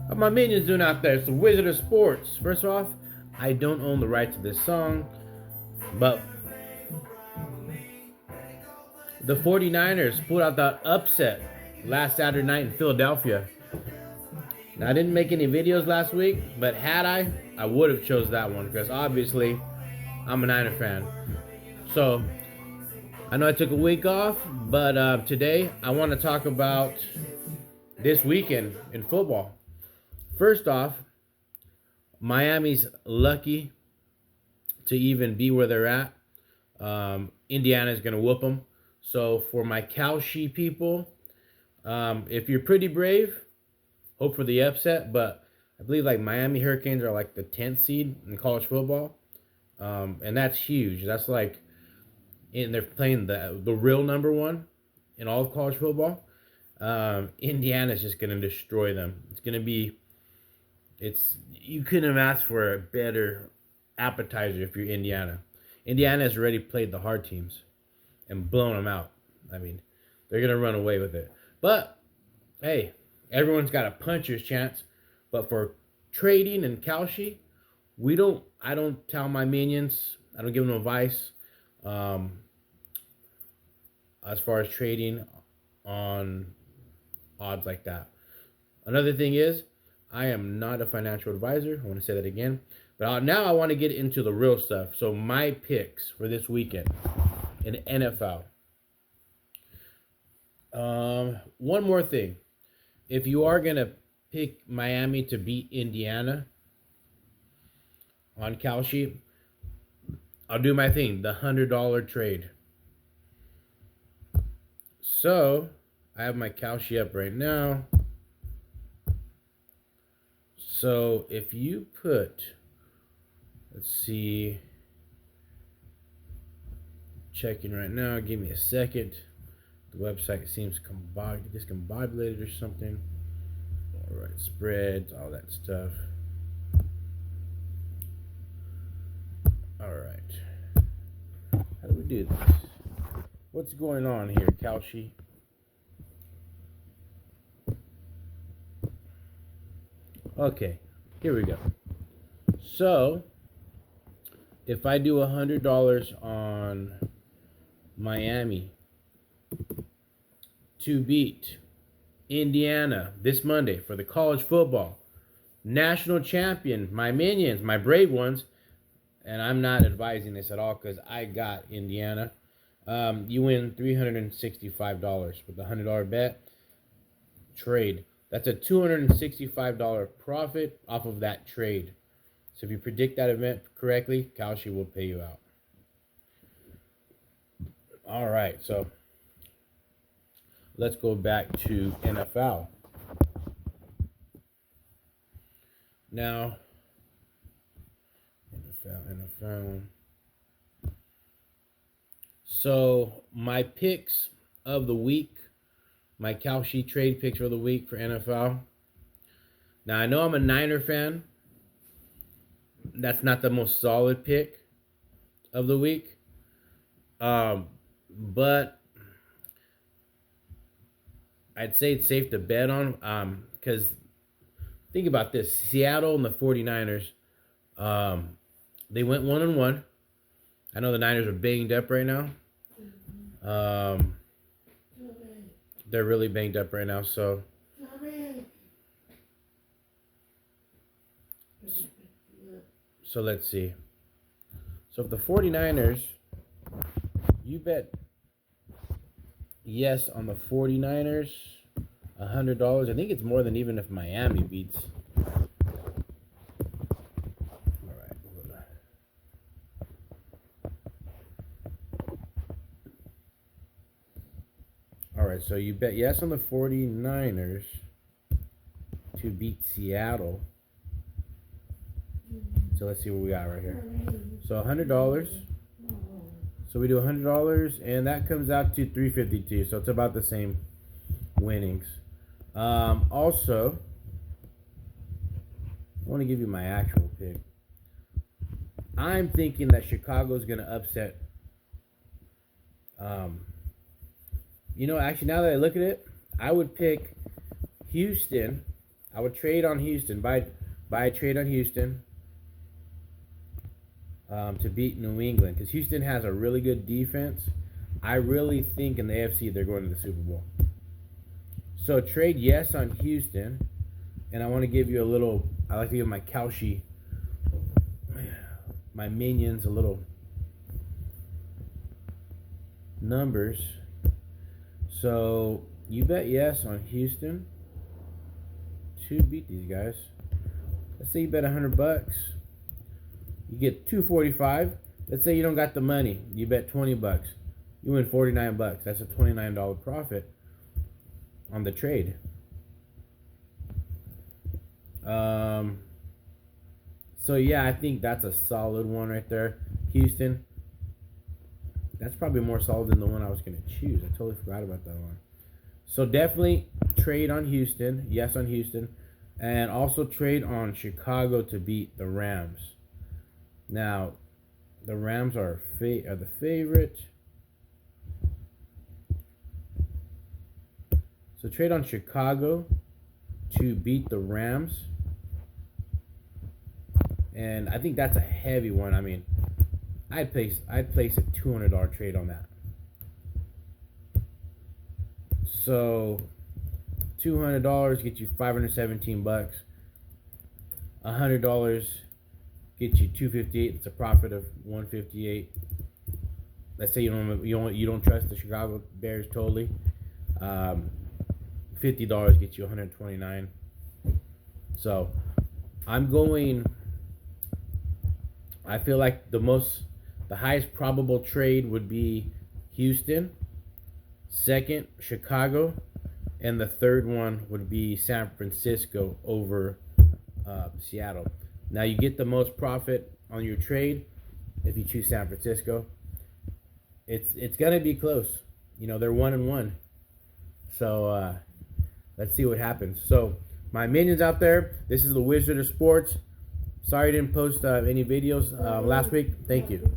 How my minions doing out there? It's the Wizard of Sports. First off, I don't own the rights to this song, but the 49ers pulled out that upset last Saturday night in Philadelphia. Now, I didn't make any videos last week, but had I would have chose that one because obviously I'm a Niner fan. So, I know I took a week off, but today I want to talk about this weekend in football. First off, Miami's lucky to even be where they're at. Indiana's going to whoop them. So for my Kalshi people, if you're pretty brave, hope for the upset. But I believe like Miami Hurricanes are like the 10th seed in college football. And that's huge. That's like, and they're playing the real number one in all of college football. Indiana's just going to destroy them. It's going to be, you couldn't have asked for a better appetizer if you're Indiana. Indiana has already played the hard teams and blown them out. I mean, they're going to run away with it. But, hey, everyone's got a puncher's chance. But for trading and Kalshi, I don't tell my minions, I don't give them advice as far as trading on odds like that. Another thing is, I am not a financial advisor. I want to say that again. But now I want to get into the real stuff. So my picks for this weekend in NFL. One more thing. If you are going to pick Miami to beat Indiana on Kalshi, I'll do my thing, the $100 trade. So I have my Kalshi up right now. So if you put, let's see, checking right now, give me a second. The website seems discombobulated or something. All right, spreads, all that stuff. All right. How do we do this? What's going on here, Kalshi? Okay, here we go. So, if I do $100 on Miami to beat Indiana this Monday for the college football national champion, my minions, my brave ones, and I'm not advising this at all because I got Indiana, you win $365 with a $100 bet trade. That's a $265 profit off of that trade. So if you predict that event correctly, Kalshi will pay you out. All right, so let's go back to NFL. Now, NFL. So my picks of the week, my Kalshi trade picks for the week for NFL. Now I know I'm a Niner fan. That's not the most solid pick of the week. But I'd say it's safe to bet on because think about this. Seattle and the 49ers, they went 1-1. I know the Niners are banged up right now. They're really banged up right now, so let's see. So if the 49ers, you bet yes on the 49ers, $100. I think it's more than even if Miami beats. All right. All right, so you bet yes on the 49ers to beat Seattle. So let's see what we got right here. So $100. So we do $100, and that comes out to $352. So it's about the same winnings. Also, I want to give you my actual pick. I'm thinking that Chicago's going to upset. Actually, now that I look at it, I would pick Houston. I would trade on Houston. Buy a trade on Houston to beat New England, because Houston has a really good defense. I really think in the AFC they're going to the Super Bowl. So trade yes on Houston, and I want to give you a little. I like to give my Kalshi, my minions, a little numbers. So you bet yes on Houston to beat these guys. Let's say you bet $100. You get $245. Let's say you don't got the money. You bet $20. You win $49. That's a $29 profit on the trade. So yeah, I think that's a solid one right there. Houston. That's probably more solid than the one I was going to choose. I totally forgot about that one. So definitely trade on Houston. Yes on Houston. And also trade on Chicago to beat the Rams. Now, the Rams are the favorite. So trade on Chicago to beat the Rams. And I think that's a heavy one. I mean, I'd place a $200 trade on that. So $200 gets you $517. $100 gets you $258. It's a profit of $158. Let's say you don't trust the Chicago Bears totally. $50 gets you $129. So I'm going. I feel like the highest probable trade would be Houston, second Chicago, and the third one would be San Francisco over Seattle. Now you get the most profit on your trade if you choose San Francisco. It's gonna be close. They're 1-1. So let's see what happens. So my minions out there, this is the Wizard of Sports. Sorry I didn't post any videos last week. Thank you.